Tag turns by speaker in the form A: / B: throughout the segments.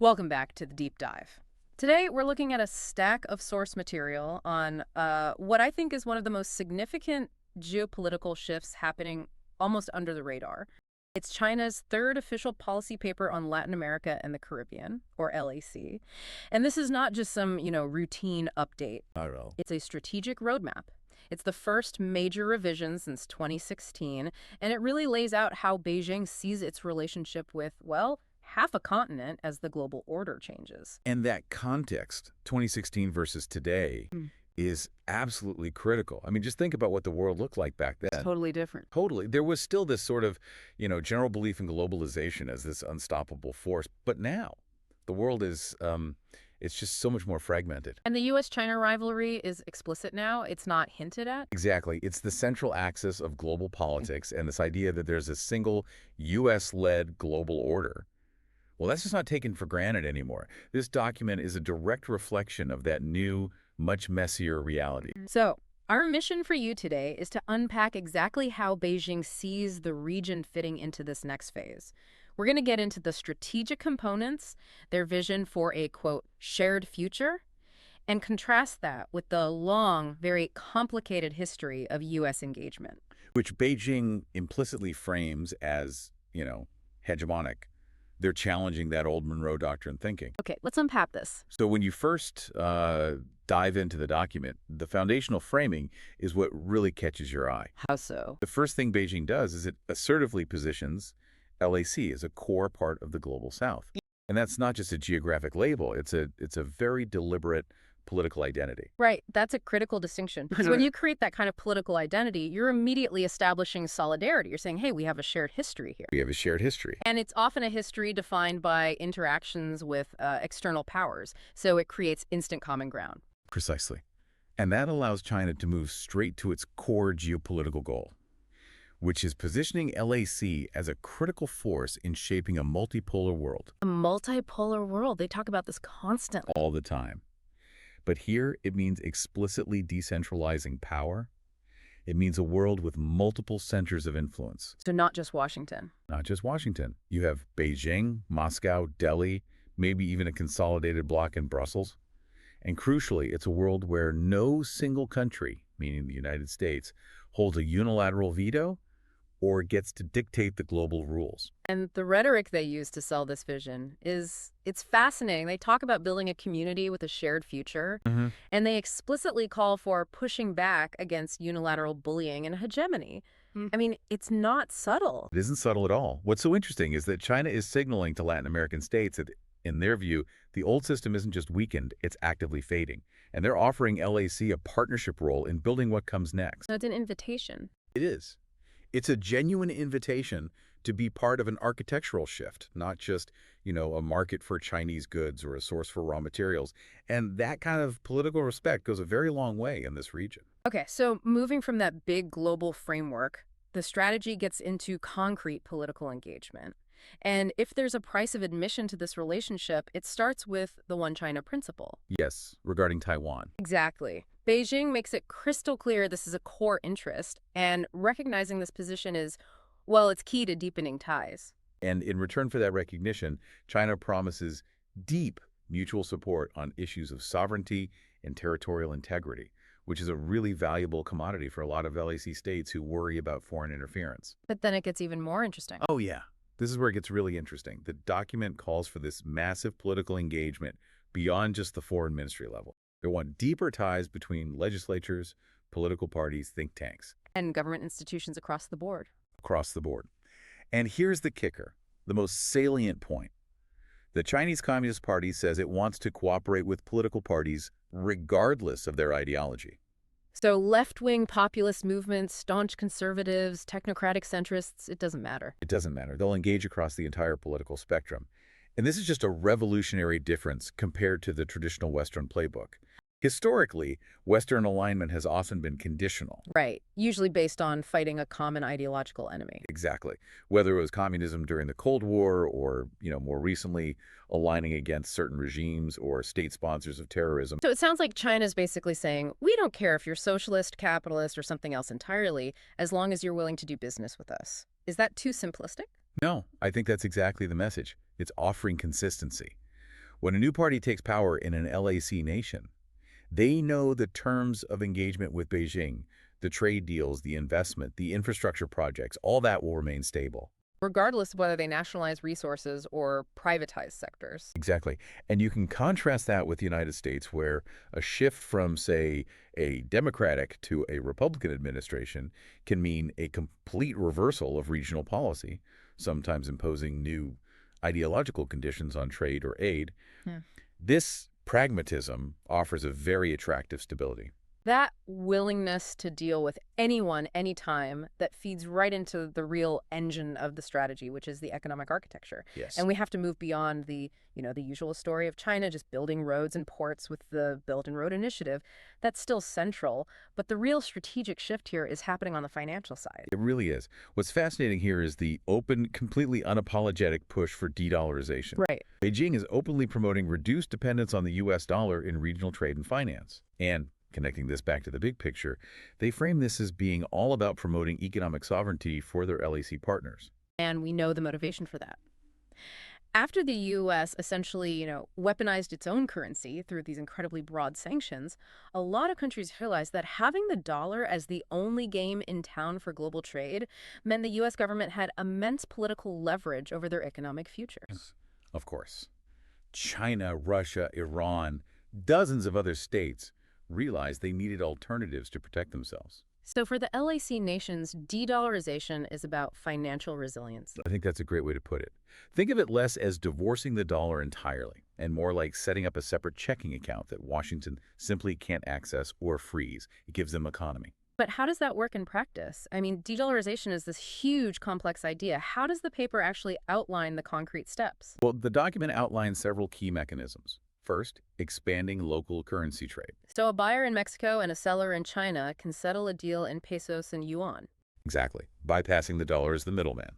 A: Welcome back to the deep dive. Today, we're looking at a stack of source material on what I think is one of the most significant geopolitical shifts happening almost under the radar. It's China's third official policy paper on Latin America and the Caribbean, or LAC. And this is not just some, routine update.
B: Not at all.
A: It's a strategic roadmap. It's the first major revision since 2016, and it really lays out how Beijing sees its relationship with, well, half a continent as the global order changes.
B: And that context, 2016 versus today, is absolutely critical. I mean, just think about what the world looked like back then.
A: Totally different.
B: Totally. There was still this sort of, general belief in globalization as this unstoppable force. But now the world is, it's just so much more fragmented.
A: And the U.S.-China rivalry is explicit now. It's not hinted at.
B: Exactly. It's the central axis of global politics and this idea that there's a single U.S.-led global order. Well, that's just not taken for granted anymore. This document is a direct reflection of that new, much messier reality.
A: So, our mission for you today is to unpack exactly how Beijing sees the region fitting into this next phase. We're going to get into the strategic components, their vision for a, quote, shared future, and contrast that with the long, very complicated history of U.S. engagement.
B: Which Beijing implicitly frames as, hegemonic. They're challenging that old Monroe Doctrine thinking.
A: Okay, let's unpack this.
B: So when you first dive into the document, the foundational framing is what really catches your eye.
A: How so?
B: The first thing Beijing does is it assertively positions LAC as a core part of the Global South. And that's not just a geographic label. It's a very deliberate political identity.
A: Right. That's a critical distinction. Because when you create that kind of political identity, you're immediately establishing solidarity. You're saying, hey, we have a shared history here.
B: We have a shared history.
A: And it's often a history defined by interactions with external powers. So it creates instant common ground.
B: Precisely. And that allows China to move straight to its core geopolitical goal, which is positioning LAC as a critical force in shaping a multipolar world.
A: A multipolar world. They talk about this constantly.
B: All the time. But here, it means explicitly decentralizing power. It means a world with multiple centers of influence.
A: So not just Washington.
B: Not just Washington. You have Beijing, Moscow, Delhi, maybe even a consolidated bloc in Brussels. And crucially, it's a world where no single country, meaning the United States, holds a unilateral veto or gets to dictate the global rules.
A: And the rhetoric they use to sell this vision it's fascinating. They talk about building a community with a shared future, and they explicitly call for pushing back against unilateral bullying and hegemony. I mean, it's not subtle.
B: It isn't subtle at all. What's so interesting is that China is signaling to Latin American states that, in their view, the old system isn't just weakened, it's actively fading. And they're offering LAC a partnership role in building what comes next.
A: So it's an invitation.
B: It is. It's a genuine invitation to be part of an architectural shift, not just, a market for Chinese goods or a source for raw materials. And that kind of political respect goes a very long way in this region.
A: Okay, so moving from that big global framework, the strategy gets into concrete political engagement. And if there's a price of admission to this relationship, it starts with the One China principle.
B: Yes, regarding Taiwan.
A: Exactly. Beijing makes it crystal clear this is a core interest, and recognizing this position is, well, it's key to deepening ties.
B: And in return for that recognition, China promises deep mutual support on issues of sovereignty and territorial integrity, which is a really valuable commodity for a lot of LAC states who worry about foreign interference.
A: But then it gets even more interesting.
B: Oh, yeah. This is where it gets really interesting. The document calls for this massive political engagement beyond just the foreign ministry level. They want deeper ties between legislatures, political parties, think tanks.
A: And government institutions across the board.
B: Across the board. And here's the kicker, the most salient point. The Chinese Communist Party says it wants to cooperate with political parties regardless of their ideology.
A: So left-wing populist movements, staunch conservatives, technocratic centrists, it doesn't matter.
B: It doesn't matter. They'll engage across the entire political spectrum. And this is just a revolutionary difference compared to the traditional Western playbook. Historically, Western alignment has often been conditional.
A: Right, usually based on fighting a common ideological enemy.
B: Exactly. Whether it was communism during the Cold War or, more recently, aligning against certain regimes or state sponsors of terrorism.
A: So it sounds like China's basically saying, we don't care if you're socialist, capitalist, or something else entirely, as long as you're willing to do business with us. Is that too simplistic?
B: No, I think that's exactly the message. It's offering consistency. When a new party takes power in an LAC nation, they know the terms of engagement with Beijing, the trade deals, the investment, the infrastructure projects, all that will remain stable.
A: Regardless of whether they nationalize resources or privatize sectors.
B: Exactly. And you can contrast that with the United States, where a shift from, say, a Democratic to a Republican administration can mean a complete reversal of regional policy, sometimes imposing new ideological conditions on trade or aid.
A: Yeah.
B: This pragmatism offers a very attractive stability.
A: That willingness to deal with anyone, anytime, that feeds right into the real engine of the strategy, which is the economic architecture.
B: Yes.
A: And we have to move beyond the usual story of China just building roads and ports with the Belt and Road Initiative. That's still central, but the real strategic shift here is happening on the financial side.
B: It really is. What's fascinating here is the open, completely unapologetic push for de-dollarization.
A: Right.
B: Beijing is openly promoting reduced dependence on the U.S. dollar in regional trade and finance. And connecting this back to the big picture, they frame this as being all about promoting economic sovereignty for their LAC partners.
A: And we know the motivation for that. After the U.S. essentially, weaponized its own currency through these incredibly broad sanctions, a lot of countries realized that having the dollar as the only game in town for global trade meant the U.S. government had immense political leverage over their economic futures.
B: Of course. China, Russia, Iran, dozens of other states realized they needed alternatives to protect themselves.
A: So for the LAC nations, de-dollarization is about financial resilience.
B: I think that's a great way to put it. Think of it less as divorcing the dollar entirely and more like setting up a separate checking account that Washington simply can't access or freeze. It gives them autonomy.
A: But how does that work in practice? I mean, de-dollarization is this huge, complex idea. How does the paper actually outline the concrete steps?
B: Well, the document outlines several key mechanisms. First, expanding local currency trade.
A: So a buyer in Mexico and a seller in China can settle a deal in pesos and yuan.
B: Exactly, bypassing the dollar as the middleman.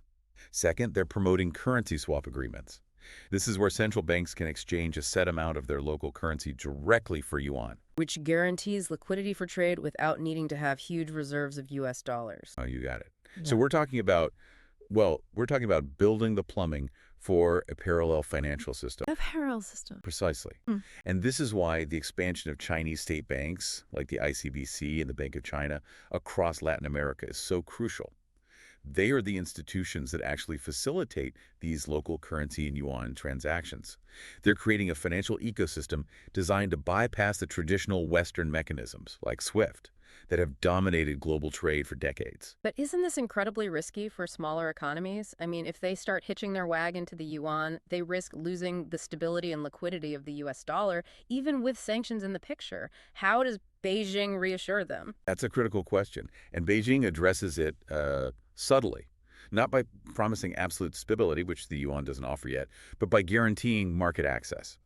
B: Second, they're promoting currency swap agreements. This is where central banks can exchange a set amount of their local currency directly for yuan.
A: Which guarantees liquidity for trade without needing to have huge reserves of U.S. dollars.
B: Oh, you got it.
A: Yeah.
B: So we're talking about building the plumbing for a parallel financial system.
A: A parallel system.
B: Precisely. And this is why the expansion of Chinese state banks, like the ICBC and the Bank of China, across Latin America is so crucial. They are the institutions that actually facilitate these local currency and yuan transactions. They're creating a financial ecosystem designed to bypass the traditional Western mechanisms, like SWIFT, that have dominated global trade for decades.
A: But isn't this incredibly risky for smaller economies? I mean, if they start hitching their wagon to the yuan, they risk losing the stability and liquidity of the U.S. dollar, even with sanctions in the picture. How does Beijing reassure them?
B: That's a critical question, and Beijing addresses it subtly, not by promising absolute stability, which the yuan doesn't offer yet, but by guaranteeing market access.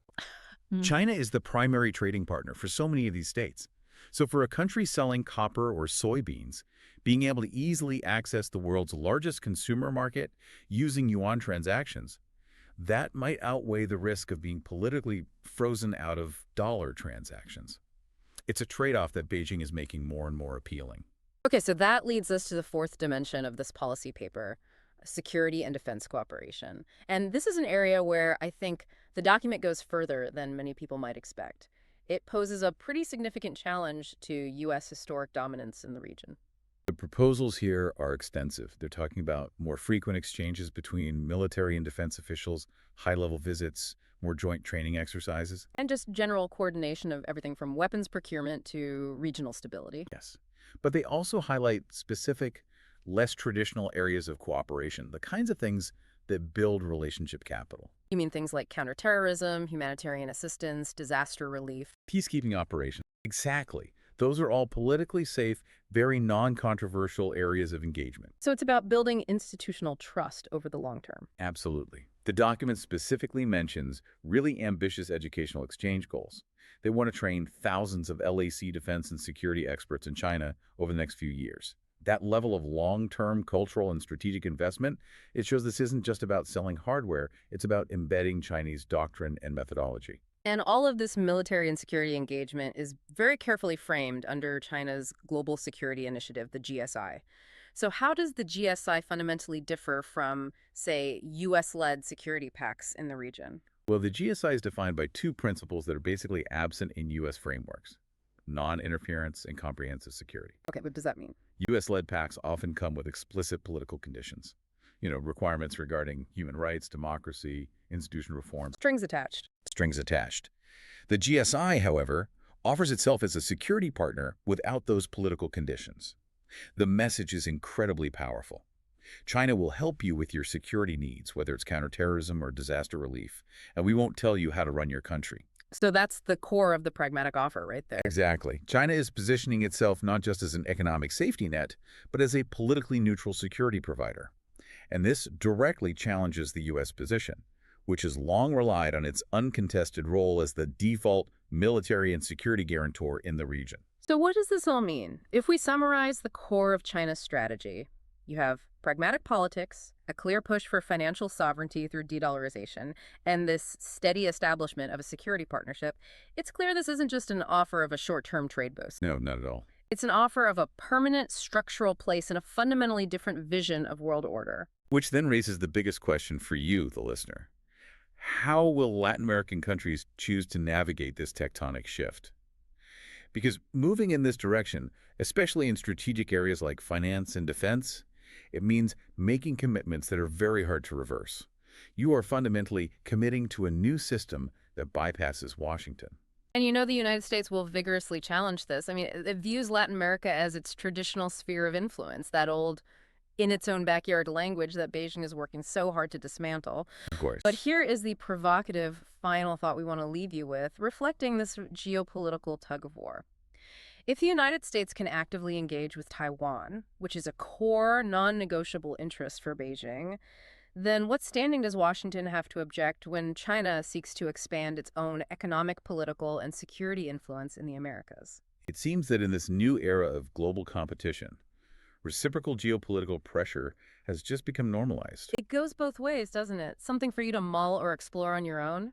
B: China is the primary trading partner for so many of these states. So for a country selling copper or soybeans, being able to easily access the world's largest consumer market using yuan transactions, that might outweigh the risk of being politically frozen out of dollar transactions. It's a trade-off that Beijing is making more and more appealing.
A: Okay, so that leads us to the fourth dimension of this policy paper, security and defense cooperation. And this is an area where I think the document goes further than many people might expect. It poses a pretty significant challenge to U.S. historic dominance in the region.
B: The proposals here are extensive. They're talking about more frequent exchanges between military and defense officials, high-level visits, more joint training exercises.
A: And just general coordination of everything from weapons procurement to regional stability.
B: Yes. But they also highlight specific, less traditional areas of cooperation, the kinds of things that build relationship capital.
A: You mean things like counterterrorism, humanitarian assistance, disaster relief?
B: Peacekeeping operations. Exactly. Those are all politically safe, very non-controversial areas of engagement.
A: So it's about building institutional trust over the long term.
B: Absolutely. The document specifically mentions really ambitious educational exchange goals. They want to train thousands of LAC defense and security experts in China over the next few years. That level of long-term cultural and strategic investment, it shows this isn't just about selling hardware, it's about embedding Chinese doctrine and methodology.
A: And all of this military and security engagement is very carefully framed under China's Global Security Initiative, the GSI. So how does the GSI fundamentally differ from, say, U.S.-led security pacts in the region?
B: Well, the GSI is defined by two principles that are basically absent in U.S. frameworks: non-interference and comprehensive security.
A: Okay, what does that mean?
B: U.S.-led pacts often come with explicit political conditions, requirements regarding human rights, democracy, institutional reform,
A: Strings attached.
B: strings attached. The GSI, however, offers itself as a security partner without those political conditions. The message is incredibly powerful. China will help you with your security needs, whether it's counterterrorism or disaster relief, and we won't tell you how to run your country.
A: So that's the core of the pragmatic offer right there.
B: Exactly. China is positioning itself not just as an economic safety net, but as a politically neutral security provider. And this directly challenges the U.S. position, which has long relied on its uncontested role as the default military and security guarantor in the region.
A: So what does this all mean? If we summarize the core of China's strategy, you have pragmatic politics, a clear push for financial sovereignty through de-dollarization, and this steady establishment of a security partnership. It's clear this isn't just an offer of a short-term trade boost.
B: No, not at all.
A: It's an offer of a permanent structural place in a fundamentally different vision of world order.
B: Which then raises the biggest question for you, the listener. How will Latin American countries choose to navigate this tectonic shift? Because moving in this direction, especially in strategic areas like finance and defense, it means making commitments that are very hard to reverse. You are fundamentally committing to a new system that bypasses Washington.
A: And you know the United States will vigorously challenge this. I mean, it views Latin America as its traditional sphere of influence, that old in its own backyard language that Beijing is working so hard to dismantle.
B: Of course.
A: But here is the provocative final thought we want to leave you with, reflecting this geopolitical tug of war. If the United States can actively engage with Taiwan, which is a core, non-negotiable interest for Beijing, then what standing does Washington have to object when China seeks to expand its own economic, political, and security influence in the Americas?
B: It seems that in this new era of global competition, reciprocal geopolitical pressure has just become normalized.
A: It goes both ways, doesn't it? Something for you to mull or explore on your own.